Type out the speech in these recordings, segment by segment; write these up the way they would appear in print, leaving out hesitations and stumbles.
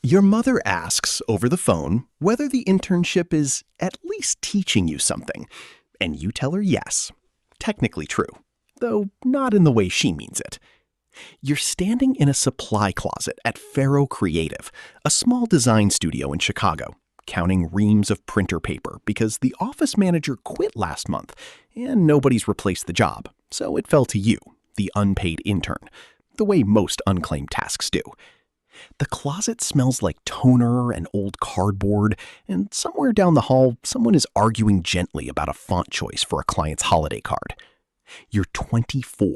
Your mother asks over the phone whether the internship is at least teaching you something, and you tell her yes. Technically true, though not in the way she means it. You're standing in a supply closet at Faro Creative, a small design studio in Chicago, counting reams of printer paper because the office manager quit last month and nobody's replaced the job, so it fell to you, the unpaid intern, the way most unclaimed tasks do. The closet smells like toner and old cardboard, and somewhere down the hall, someone is arguing gently about a font choice for a client's holiday card. You're 24.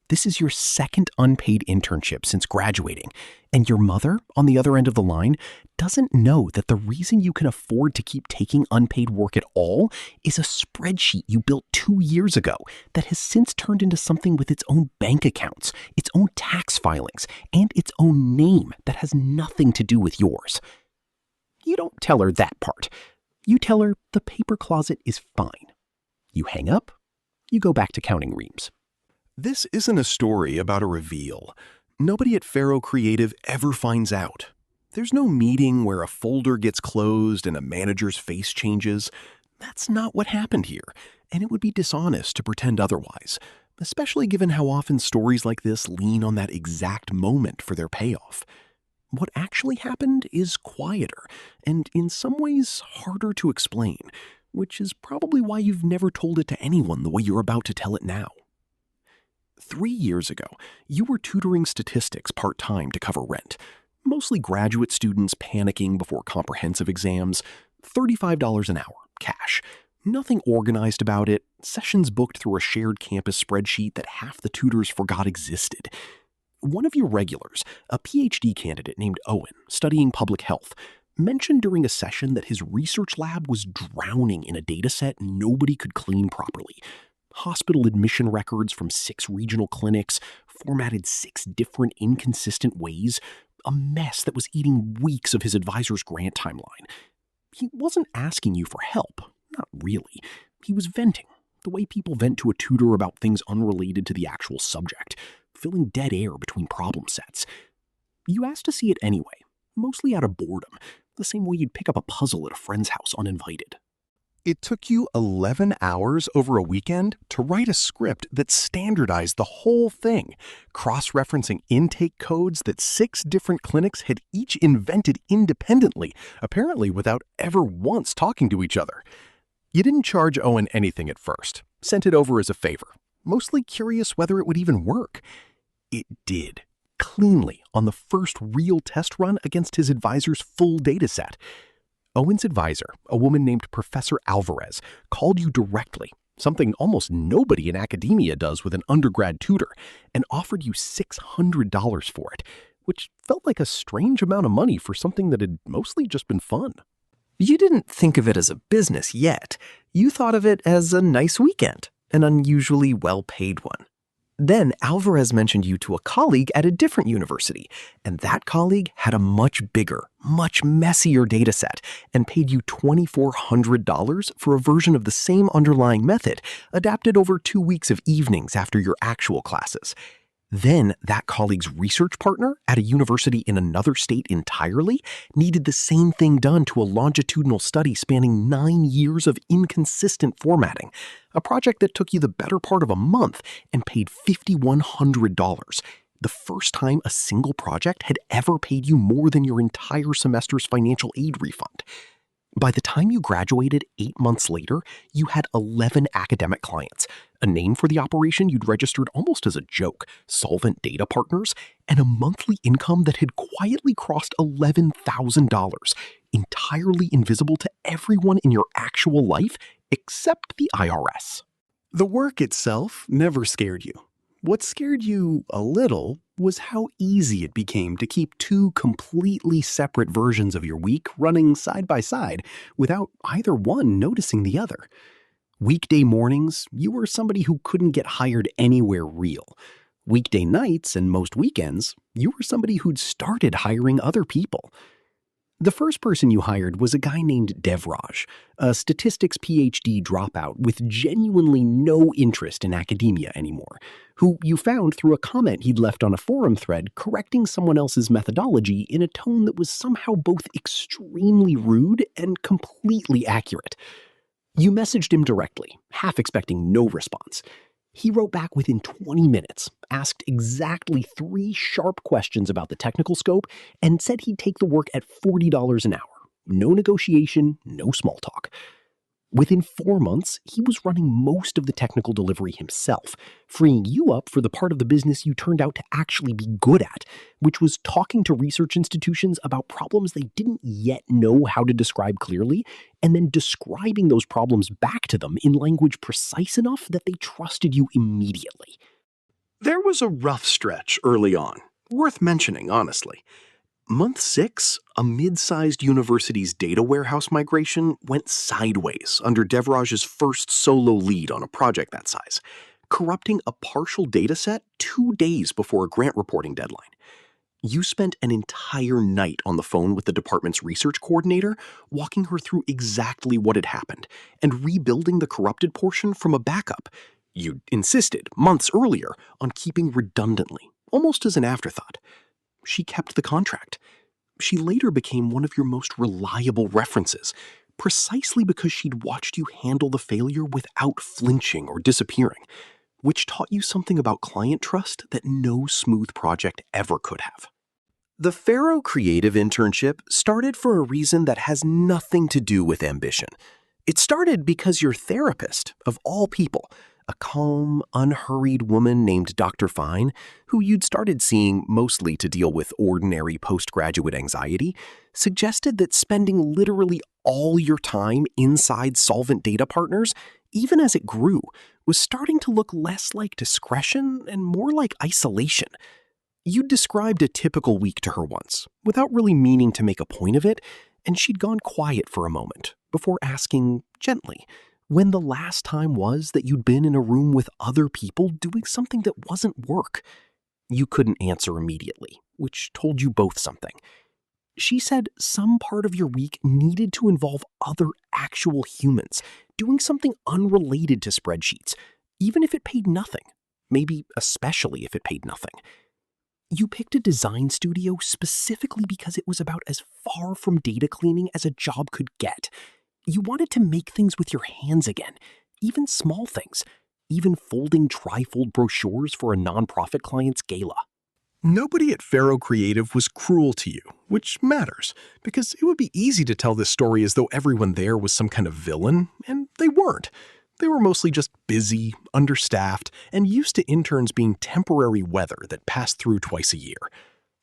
This is your second unpaid internship since graduating, and your mother, on the other end of the line, doesn't know that the reason you can afford to keep taking unpaid work at all is a spreadsheet you built 2 years ago that has since turned into something with its own bank accounts, its own tax filings, and its own name that has nothing to do with yours. You don't tell her that part. You tell her the paper closet is fine. You hang up. You go back to counting reams. This isn't a story about a reveal. Nobody at Faro Creative ever finds out. There's no meeting where a folder gets closed and a manager's face changes. That's not what happened here, and it would be dishonest to pretend otherwise, especially given how often stories like this lean on that exact moment for their payoff. What actually happened is quieter, and in some ways harder to explain, which is probably why you've never told it to anyone the way you're about to tell it now. 3 years ago, you were tutoring statistics part-time to cover rent. Mostly graduate students panicking before comprehensive exams. $35 an hour, cash. Nothing organized about it. Sessions booked through a shared campus spreadsheet that half the tutors forgot existed. One of your regulars, a PhD candidate named Owen, studying public health, mentioned during a session that his research lab was drowning in a dataset nobody could clean properly. Hospital admission records from 6 regional clinics, formatted 6 different inconsistent ways, a mess that was eating weeks of his advisor's grant timeline. He wasn't asking you for help, not really. He was venting, the way people vent to a tutor about things unrelated to the actual subject, filling dead air between problem sets. You asked to see it anyway, mostly out of boredom, the same way you'd pick up a puzzle at a friend's house uninvited. It took you 11 hours over a weekend to write a script that standardized the whole thing, cross-referencing intake codes that 6 different clinics had each invented independently, apparently without ever once talking to each other. You didn't charge Owen anything at first, sent it over as a favor, mostly curious whether it would even work. It did, cleanly on the first real test run against his advisor's full dataset. Owen's advisor, a woman named Professor Alvarez, called you directly, something almost nobody in academia does with an undergrad tutor, and offered you $600 for it, which felt like a strange amount of money for something that had mostly just been fun. You didn't think of it as a business yet. You thought of it as a nice weekend, an unusually well-paid one. Then Alvarez mentioned you to a colleague at a different university, and that colleague had a much bigger, much messier dataset and paid you $2,400 for a version of the same underlying method, adapted over 2 weeks of evenings after your actual classes. Then that colleague's research partner at a university in another state entirely needed the same thing done to a longitudinal study spanning 9 years of inconsistent formatting, a project that took you the better part of a month and paid $5,100, the first time a single project had ever paid you more than your entire semester's financial aid refund. By the time you graduated 8 months later, you had 11 academic clients, a name for the operation you'd registered almost as a joke, Solvent Data Partners, and a monthly income that had quietly crossed $11,000, entirely invisible to everyone in your actual life except the IRS. The work itself never scared you. What scared you a little was how easy it became to keep 2 completely separate versions of your week running side by side without either one noticing the other. Weekday mornings, you were somebody who couldn't get hired anywhere real. Weekday nights and most weekends, you were somebody who'd started hiring other people. The first person you hired was a guy named Devraj, a statistics PhD dropout with genuinely no interest in academia anymore, who you found through a comment he'd left on a forum thread correcting someone else's methodology in a tone that was somehow both extremely rude and completely accurate. You messaged him directly, half expecting no response. He wrote back within 20 minutes, asked exactly 3 sharp questions about the technical scope, and said he'd take the work at $40 an hour. No negotiation, no small talk. Within 4 months, he was running most of the technical delivery himself, freeing you up for the part of the business you turned out to actually be good at, which was talking to research institutions about problems they didn't yet know how to describe clearly, and then describing those problems back to them in language precise enough that they trusted you immediately. There was a rough stretch early on, worth mentioning, honestly. Month 6, a mid-sized university's data warehouse migration went sideways under Devraj's first solo lead on a project that size, corrupting a partial dataset 2 days before a grant reporting deadline. You spent an entire night on the phone with the department's research coordinator, walking her through exactly what had happened, and rebuilding the corrupted portion from a backup you'd insisted months earlier on keeping redundantly, almost as an afterthought. She kept the contract. She later became one of your most reliable references, precisely because she'd watched you handle the failure without flinching or disappearing, which taught you something about client trust that no smooth project ever could have. The Faro Creative internship started for a reason that has nothing to do with ambition. It started because your therapist, of all people, a calm, unhurried woman named Dr. Fine, who you'd started seeing mostly to deal with ordinary postgraduate anxiety, suggested that spending literally all your time inside solvent data partners, even as it grew, was starting to look less like discretion and more like isolation. You'd described a typical week to her once, without really meaning to make a point of it, and she'd gone quiet for a moment before asking gently when the last time was that you'd been in a room with other people doing something that wasn't work. You couldn't answer immediately, which told you both something. She said some part of your week needed to involve other actual humans, doing something unrelated to spreadsheets, even if it paid nothing, maybe especially if it paid nothing. You picked a design studio specifically because it was about as far from data cleaning as a job could get. You wanted to make things with your hands again, even small things, even folding trifold brochures for a nonprofit client's gala. Nobody at Faro Creative was cruel to you, which matters, because it would be easy to tell this story as though everyone there was some kind of villain, and they weren't. They were mostly just busy, understaffed, and used to interns being temporary weather that passed through twice a year.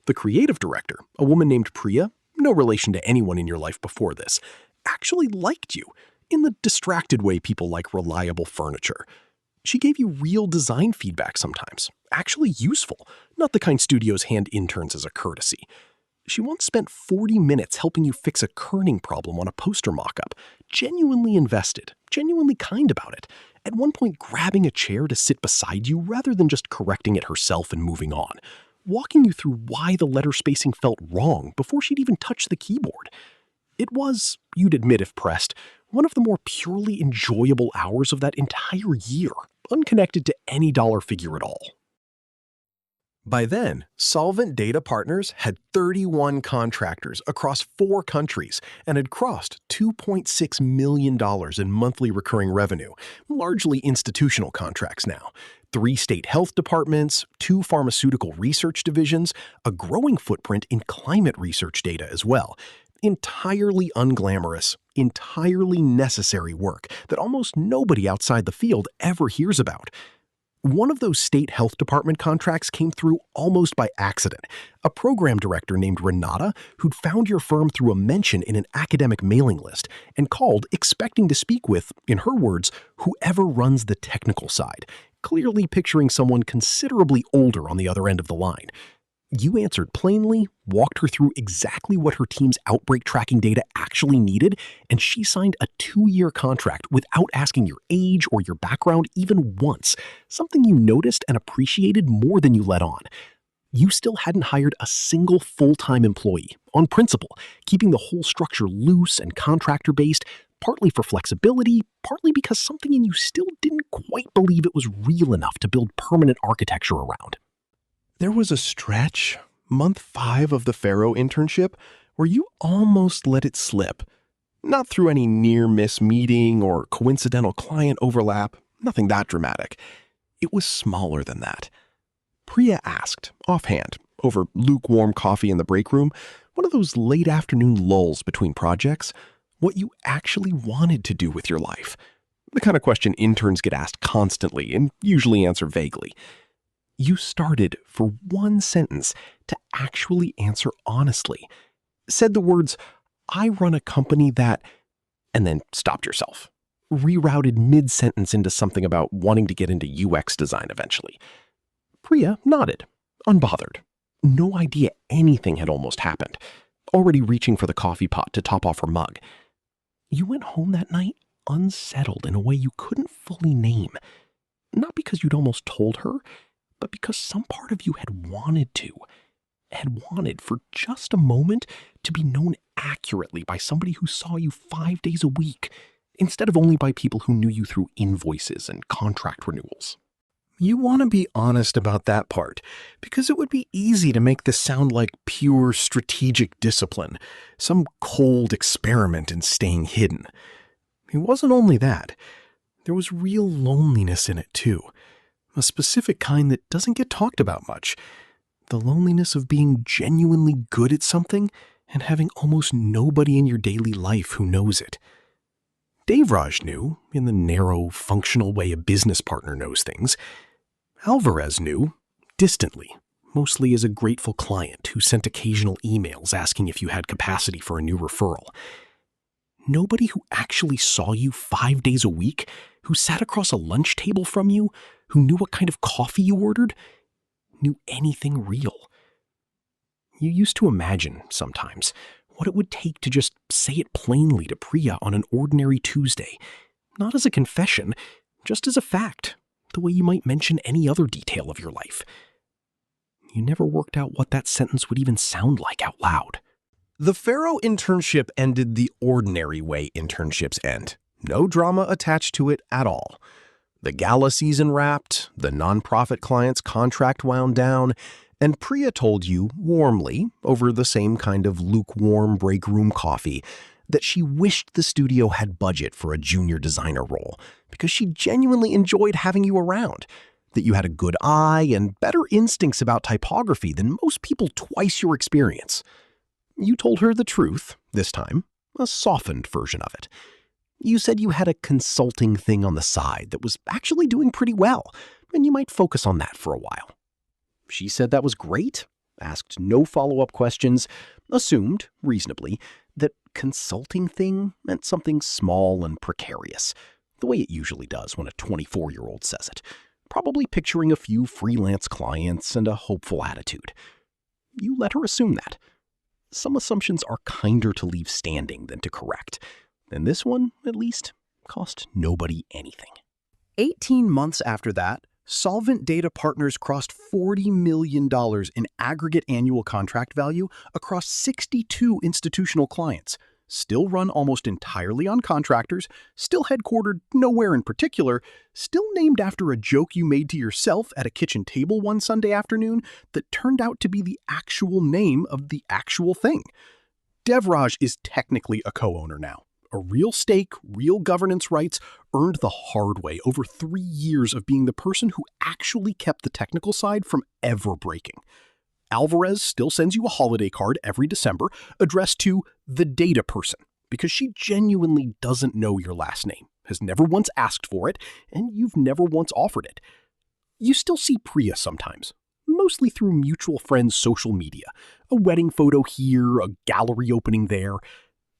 The creative director, a woman named Priya, no relation to anyone in your life before this, actually liked you, in the distracted way people like reliable furniture. She gave you real design feedback sometimes, actually useful, not the kind studios hand interns as a courtesy. She once spent 40 minutes helping you fix a kerning problem on a poster mock-up, genuinely invested, genuinely kind about it, at one point grabbing a chair to sit beside you rather than just correcting it herself and moving on, walking you through why the letter spacing felt wrong before she'd even touched the keyboard. It was, you'd admit if pressed, one of the more purely enjoyable hours of that entire year, unconnected to any dollar figure at all. By then, Solvent Data Partners had 31 contractors across 4 countries and had crossed $2.6 million in monthly recurring revenue, largely institutional contracts now. 3 state health departments, 2 pharmaceutical research divisions, a growing footprint in climate research data as well. Entirely unglamorous, entirely necessary work that almost nobody outside the field ever hears about. One of those state health department contracts came through almost by accident. A program director named Renata, who'd found your firm through a mention in an academic mailing list and called expecting to speak with, in her words, whoever runs the technical side, clearly picturing someone considerably older on the other end of the line. You answered plainly, walked her through exactly what her team's outbreak tracking data actually needed, and she signed a 2-year contract without asking your age or your background even once, something you noticed and appreciated more than you let on. You still hadn't hired a single full-time employee, on principle, keeping the whole structure loose and contractor-based, partly for flexibility, partly because something in you still didn't quite believe it was real enough to build permanent architecture around. There was a stretch, month 5 of the Faro internship, where you almost let it slip. Not through any near-miss meeting or coincidental client overlap, nothing that dramatic. It was smaller than that. Priya asked, offhand, over lukewarm coffee in the break room, one of those late afternoon lulls between projects, what you actually wanted to do with your life. The kind of question interns get asked constantly and usually answer vaguely. You started, for one sentence, to actually answer honestly. Said the words, "I run a company that," and then stopped yourself. Rerouted mid-sentence into something about wanting to get into UX design eventually. Priya nodded, unbothered. No idea anything had almost happened. Already reaching for the coffee pot to top off her mug. You went home that night unsettled in a way you couldn't fully name. Not because you'd almost told her, but because some part of you had wanted for just a moment to be known accurately by somebody who saw you 5 days a week, instead of only by people who knew you through invoices and contract renewals. You want to be honest about that part, because it would be easy to make this sound like pure strategic discipline, some cold experiment in staying hidden. It wasn't only that. There was real loneliness in it too, a specific kind that doesn't get talked about much. The loneliness of being genuinely good at something and having almost nobody in your daily life who knows it. Devraj knew, in the narrow, functional way a business partner knows things. Alvarez knew, distantly, mostly as a grateful client who sent occasional emails asking if you had capacity for a new referral. Nobody who actually saw you 5 days a week, who sat across a lunch table from you, who knew what kind of coffee you ordered, knew anything real. You used to imagine, sometimes, what it would take to just say it plainly to Priya on an ordinary Tuesday, not as a confession, just as a fact, the way you might mention any other detail of your life. You never worked out what that sentence would even sound like out loud. The Faro internship ended the ordinary way internships end. No drama attached to it at all. The gala season wrapped, the nonprofit client's contract wound down, and Priya told you warmly, over the same kind of lukewarm break room coffee, that she wished the studio had budget for a junior designer role because she genuinely enjoyed having you around, that you had a good eye and better instincts about typography than most people twice your experience. You told her the truth, this time, a softened version of it. You said you had a consulting thing on the side that was actually doing pretty well, and you might focus on that for a while. She said that was great, asked no follow-up questions, assumed, reasonably, that consulting thing meant something small and precarious, the way it usually does when a 24-year-old says it, probably picturing a few freelance clients and a hopeful attitude. You let her assume that. Some assumptions are kinder to leave standing than to correct, and this one, at least, cost nobody anything. 18 months after that, Solvent Data Partners crossed $40 million in aggregate annual contract value across 62 institutional clients, still run almost entirely on contractors, still headquartered nowhere in particular, still named after a joke you made to yourself at a kitchen table one Sunday afternoon that turned out to be the actual name of the actual thing. Devraj is technically a co-owner now. A real stake, real governance rights, earned the hard way over 3 years of being the person who actually kept the technical side from ever breaking. Alvarez still sends you a holiday card every December addressed to the data person because she genuinely doesn't know your last name, has never once asked for it, and you've never once offered it. You still see Priya sometimes, mostly through mutual friends' social media. A wedding photo here, a gallery opening there.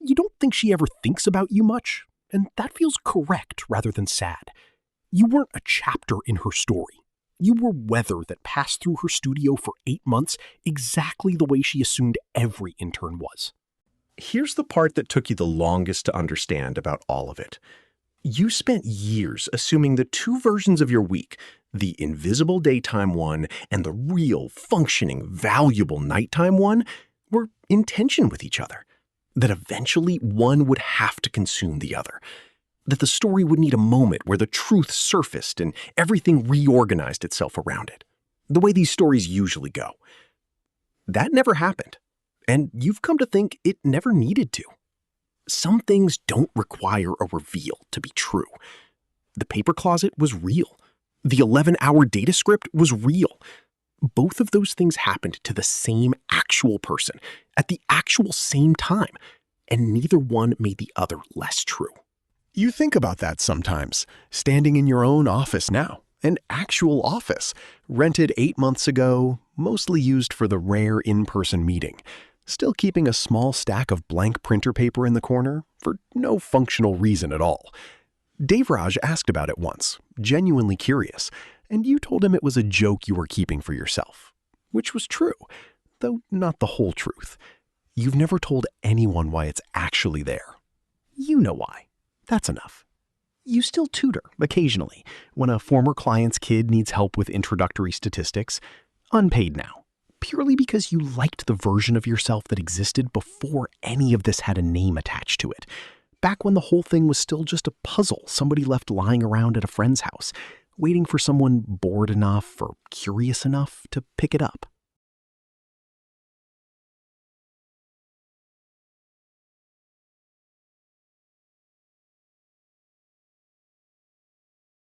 You don't think she ever thinks about you much, and that feels correct rather than sad. You weren't a chapter in her story. You were weather that passed through her studio for 8 months exactly the way she assumed every intern was. Here's the part that took you the longest to understand about all of it. You spent years assuming the two versions of your week, the invisible daytime one and the real, functioning, valuable nighttime one, were in tension with each other. That eventually one would have to consume the other. That the story would need a moment where the truth surfaced and everything reorganized itself around it. The way these stories usually go. That never happened. And you've come to think it never needed to. Some things don't require a reveal to be true. The paper closet was real. The 11-hour data script was real. Both of those things happened to the same actual person at the actual same time, and neither one made the other less true. You think about that sometimes, standing in your own office now, an actual office, rented 8 months ago, mostly used for the rare in-person meeting, still keeping a small stack of blank printer paper in the corner for no functional reason at all. Dave Raj asked about it once, genuinely curious, and you told him it was a joke you were keeping for yourself, which was true, though not the whole truth. You've never told anyone why it's actually there. You know why. That's enough. You still tutor, occasionally, when a former client's kid needs help with introductory statistics, unpaid now, purely because you liked the version of yourself that existed before any of this had a name attached to it, back when the whole thing was still just a puzzle somebody left lying around at a friend's house, waiting for someone bored enough or curious enough to pick it up.